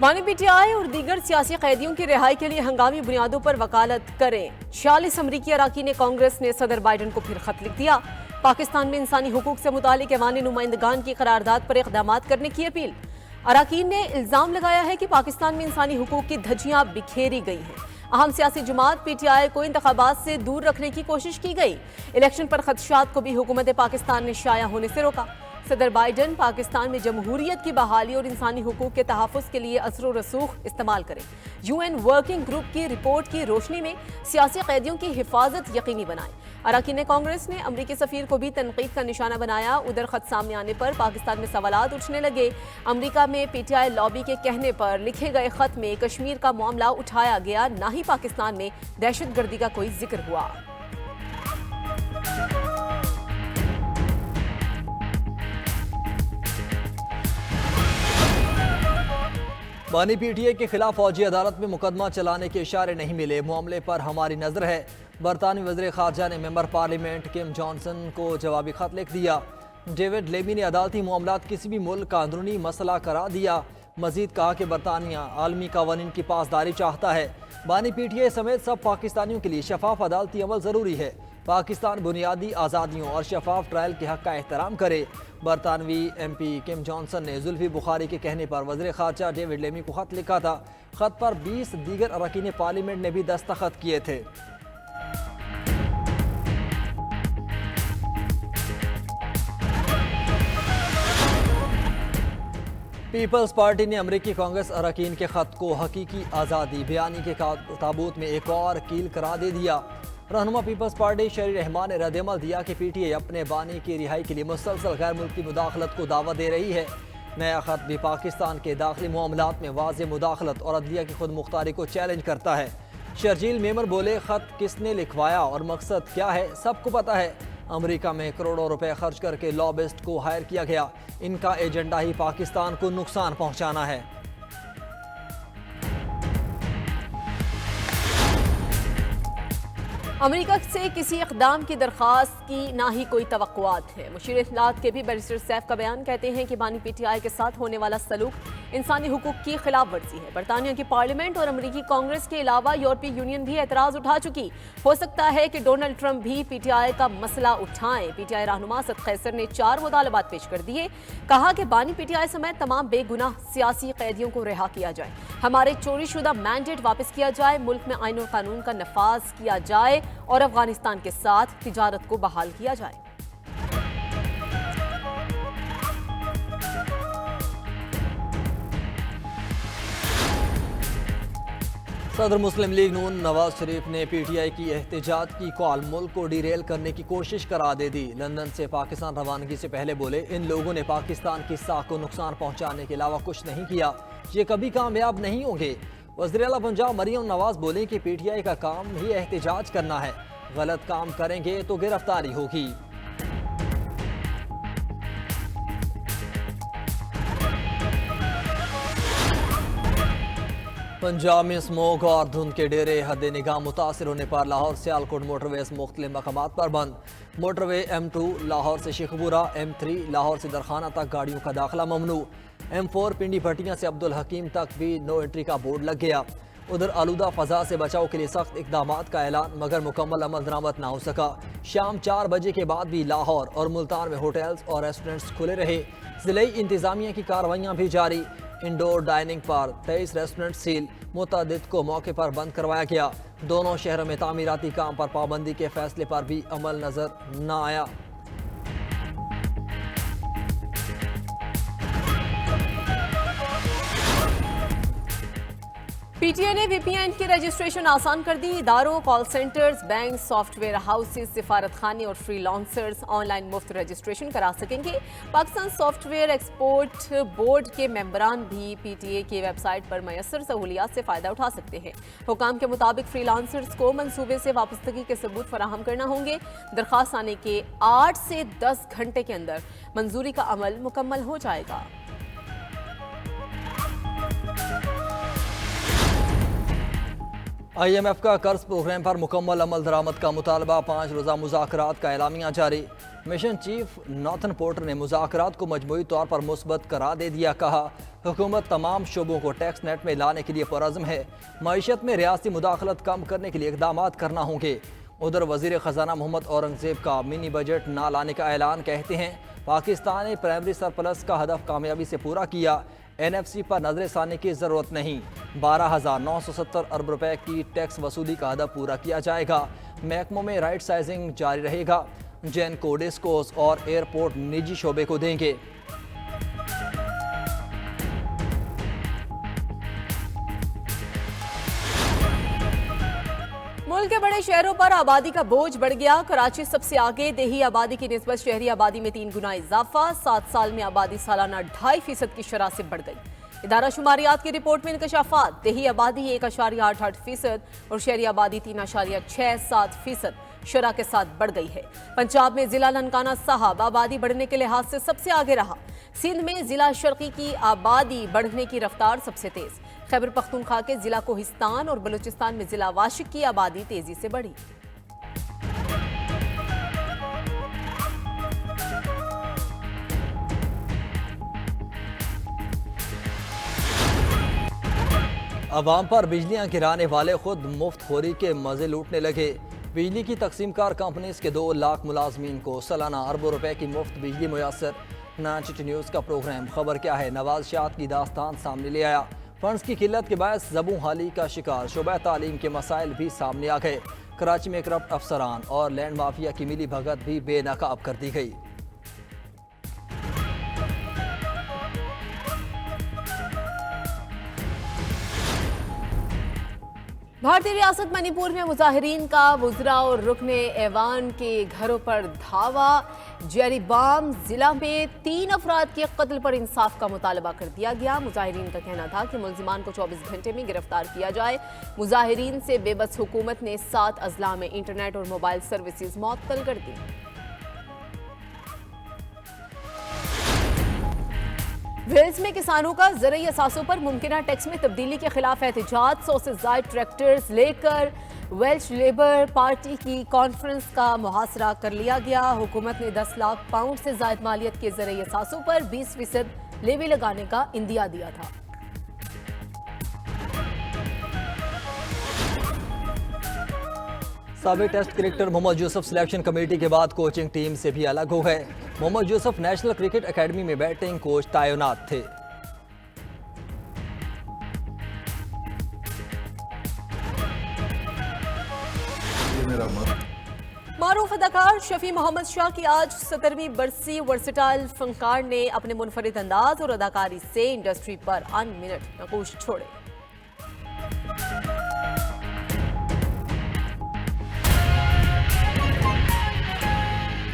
बानी पीटीआई और दीगर सियासी कैदियों की रिहाई के लिए हंगामी बुनियादों पर वकालत करें। 46 अमरीकी अराकीन कांग्रेस ने सदर बाइडन को फिर खत लिख दिया। पाकिस्तान में इंसानी हुकूक से मुतालिक ऐवान नुमाइंदगान की करारदाद पर इक़दाम करने की अपील। अराकीन ने इल्जाम लगाया है कि पाकिस्तान में इंसानी हुकूक की धज्जियां बिखेरी गई हैं। अहम सियासी जमात पीटीआई को इंतखाबात से दूर रखने की कोशिश की गई। इलेक्शन पर खदशात को भी हुकूमत पाकिस्तान ने शाया होने से रोका। सदर बाइडन पाकिस्तान में जमहूरियत की बहाली और इंसानी हुकूक के तहफ़्फ़ुज़ के लिए असर व रसूख इस्तेमाल करें। UN वर्किंग ग्रुप की रिपोर्ट की रोशनी में सियासी कैदियों की हिफाजत यकीनी बनाएं। अराकीन कांग्रेस ने अमरीकी सफ़ीर को भी तनकीद का निशाना बनाया। उधर खत सामने आने पर पाकिस्तान में सवालात उठने लगे। अमरीका में पीटीआई लॉबी के कहने पर लिखे गए खत में कश्मीर का मामला उठाया गया, ना ही पाकिस्तान में दहशतगर्दी का कोई जिक्र हुआ। बानी पीटीआई के खिलाफ फौजी अदालत में मुकदमा चलाने के इशारे नहीं मिले। मामले पर हमारी नजर है। बरतानवी वज़ीर ख़ारजा ने मेंबर पार्लियामेंट किम जॉनसन को जवाबी खत लिख दिया। डेविड लेमी ने अदालती मामलात किसी भी मुल्क का अंदरूनी मसला करार दिया। मजीद कहा कि बरतानिया आलमी कवानीन की पासदारी चाहता है। बानी पीटीआई समेत सब पाकिस्तानियों के लिए शफाफ अदालती अमल ज़रूरी है। पाकिस्तान बुनियादी आज़ादियों और शफाफ ट्रायल के हक़ का एहतराम करे। बरतानवी MP किम जॉनसन ने जुल्फी बुखारी के कहने पर वज़ीर ख़ारजा डेविड लेमी को खत लिखा था। खत पर 20 दीगर अरकान पार्लियामेंट ने भी दस्तखत किए थे। पीपल्स पार्टी ने अमरीकी कांग्रेस अरकान के खत को हकीकी आज़ादी बयानी के ताबूत में एक और कील करार दे दिया। रहनुमा पीपल्स पार्टी शरी रहमान ने रद्दअमल दिया कि पीटीआई अपने बानी की रिहाई के लिए मुसलसल गैर मुल्की मुदाखलत को दावा दे रही है। नया खत भी पाकिस्तान के दाखिली मामलात में वाज़ेह मुदाखलत और अदलिया की खुद मुख्तारी को चैलेंज करता है। शर्जील मेमन बोले, खत किसने लिखवाया और मकसद क्या है सबको पता है। अमेरिका में करोड़ों रुपए खर्च करके लॉबिस्ट को हायर किया गया। इनका एजेंडा ही पाकिस्तान को नुकसान पहुंचाना है। अमेरिका से किसी इक़दाम की दरख्वास्त की ना ही कोई तवक्कुआत है। मुशीर इत्तलात के भी बैरिस्टर सैफ का बयान कहते हैं कि बानी पीटीआई के साथ होने वाला सलूक इंसानी हुकूक की खिलाफ वर्जी है। बरतानिया की पार्लियामेंट और अमरीकी कांग्रेस के अलावा यूरोपीय यूनियन भी एतराज़ उठा चुकी। हो सकता है कि डोनाल्ड ट्रंप भी पीटीआई का मसला उठाएं। पीटीआई रहनुमा असद कैसर ने 4 मुतालबात पेश कर दिए। कहा कि बानी पीटीआई समेत तमाम बेगुनाह सियासी कैदियों को रिहा किया जाए, हमारे चोरीशुदा मैंडेट वापस किया जाए, मुल्क में आईन और कानून का नफाज किया जाए और अफगानिस्तान के साथ तिजारत को बहाल किया जाए। सदर मुस्लिम लीग नून नवाज शरीफ ने पीटीआई की एहतजाज की कॉल मुल्क को डिरेल करने की कोशिश करार दे दी। लंदन से पाकिस्तान रवानगी से पहले बोले, इन लोगों ने पाकिस्तान की साख को नुकसान पहुंचाने के अलावा कुछ नहीं किया, ये कभी कामयाब नहीं होंगे। वज़ीर आला पंजाब मरियम नवाज बोले कि पीटीआई का काम ही एहतजाज करना है, गलत काम करेंगे तो गिरफ्तारी होगी। पंजाब में स्मोक और धुंध के डेरे हद निगाह मुतासिर होने पर लाहौर सियालकोट मोटरवेज मुख्तलिफ मकामात पर बंद। मोटरवे M2 लाहौर से शेखपुरा, M3 लाहौर से दरखाना तक गाड़ियों का दाखिला ममनू। M4 पिंडी भटियां से अब्दुल हकीम तक भी नो एंट्री का बोर्ड लग गया। उधर आलूदा फजा से बचाव के लिए सख्त इकदाम का ऐलान, मगर मुकम्मल अमल दरामद ना हो सका। शाम 4 बजे के बाद भी लाहौर और मुल्तान में होटल्स और रेस्टोरेंट्स खुले रहे। ज़िले इंतजामिया की कार्रवाइयाँ भी जारी। इंडोर डाइनिंग पर 23 रेस्टोरेंट सील, मुतअद्दिद को मौके पर बंद करवाया गया। दोनों शहरों में तामीराती काम पर पाबंदी के फैसले पर भी अमल नजर न आया। पीटीआई ने VPN की रजिस्ट्रेशन आसान कर दी। इदारों, call centres, bank, software houses, सिफारत खाने और फ्रीलांसर्स ऑनलाइन मुफ्त रजिस्ट्रेशन करा सकेंगे। पाकिस्तान सॉफ्टवेयर एक्सपोर्ट बोर्ड के मेंबरान भी पीटीआई की वेबसाइट पर मैसर सहूलियात से फ़ायदा उठा सकते हैं। हुकाम के मुताबिक फ्रीलांसर्स को मनसूबे से वापसगी के सबूत फराहम करना होंगे। दरख्वास्त आने के 8 से 10 घंटे के अंदर मंजूरी का अमल मुकम्मल हो जाएगा। IMF का कर्ज प्रोग्राम पर मुकम्मल अमल दरामद का मुतालबा, 5 रोज़ा मुज़ाकरात का एलामिया जारी। मिशन चीफ नॉर्थन पोर्टर ने मुज़ाकरात को मजमूई तौर पर मुस्बत करार दे दिया। कहा, हुकूमत तमाम शोबों को टैक्स नेट में लाने के लिए पुरअज़्म है। मईशत में रियासती मुदाखलत कम करने के लिए इक़दाम करना होंगे। उधर वज़ीर ख़जाना मोहम्मद औरंगज़ेब का मिनी बजट ना लाने का ऐलान। कहते हैं पाकिस्तान ने प्राइमरी सरप्लस का हदफ कामयाबी से पूरा किया। NFC पर नजरसानी की ज़रूरत नहीं। 12,970 अरब रुपए की टैक्स वसूली का हदफ पूरा किया जाएगा। महकमों में राइट साइजिंग जारी रहेगा। जेन को डिस्कोस और एयरपोर्ट निजी शोबे को देंगे। मुल्क के बड़े शहरों पर आबादी का बोझ बढ़ गया। कराची सबसे आगे, देही आबादी की निस्बत शहरी आबादी में 3 गुना इजाफा। 7 साल में आबादी सालाना 2.5% की शरह से बढ़ गई। इदारा शुमारियात की रिपोर्ट में इंकशाफात, देही आबादी 1.88% और शहरी आबादी 3.67% शरह के साथ बढ़ गई है। पंजाब में जिला ननकाना साहब आबादी बढ़ने के लिहाज से सबसे आगे रहा। सिंध में जिला शर्की की आबादी बढ़ने की रफ्तार सबसे तेज। खैबर पख्तूनख्वा के जिला कोहिस्तान और बलूचिस्तान में जिला वाशिक की आबादी तेजी से बढ़ी। अवाम पर बिजलियां गिराने वाले खुद मुफ्तखोरी के मजे लूटने लगे। बिजली की तकसीमकार कंपनीज के 2 लाख मुलाजमीन को सालाना अरबों रुपए की मुफ्त बिजली मुयसर। 9 न्यूज़ का प्रोग्राम खबर क्या है नवाज शाद की दास्तान सामने ले आया। फंड्स की किल्लत के बायस ज़बू हाली का शिकार शोबा तालीम के मसाइल भी सामने आ गए। कराची में करप्ट अफसरान और लैंड माफिया की मिली भगत भी बेनकाब कर दी गई। भारतीय रियासत मणिपुर में मुजाहिरीन का वुज़रा और रुकने ऐवान के घरों पर धावा। जेरीबाम जिला में 3 अफराद के कत्ल पर इंसाफ का मुतालबा कर दिया गया। मुजाहिरीन का कहना था कि मुलजिमान को 24 घंटे में गिरफ्तार किया जाए। मुजाहिरीन से बेबस हुकूमत ने 7 अजला में इंटरनेट और मोबाइल सर्विसेज मुअत्तल कर दी। वेल्स में किसानों का ज़रूरी असासों पर मुमकिना टैक्स में तब्दीली के खिलाफ एहतजाज। 100 से ज़ायद ट्रैक्टर्स लेकर वेल्श लेबर पार्टी की कॉन्फ्रेंस का मुहासरा कर लिया गया। हुकूमत ने 10 लाख पाउंड से ज़ायद मालियत के ज़रूरी असासों पर 20% लेवी लगाने का इंदिया दिया था। साबिक test cricketer Mohammad Yousuf selection committee के बाद कोचिंग टीम से भी अलग हो गए। Mohammad Yousuf national cricket academy में बैटिंग कोच तैनात थे। मारूफ अदाकार शफी मोहम्मद शाह की आज 70वीं बरसी। वर्सेटाइल फनकार ने अपने मुनफरिद अंदाज और अदाकारी से इंडस्ट्री पर अनमिनट नकूश छोड़े।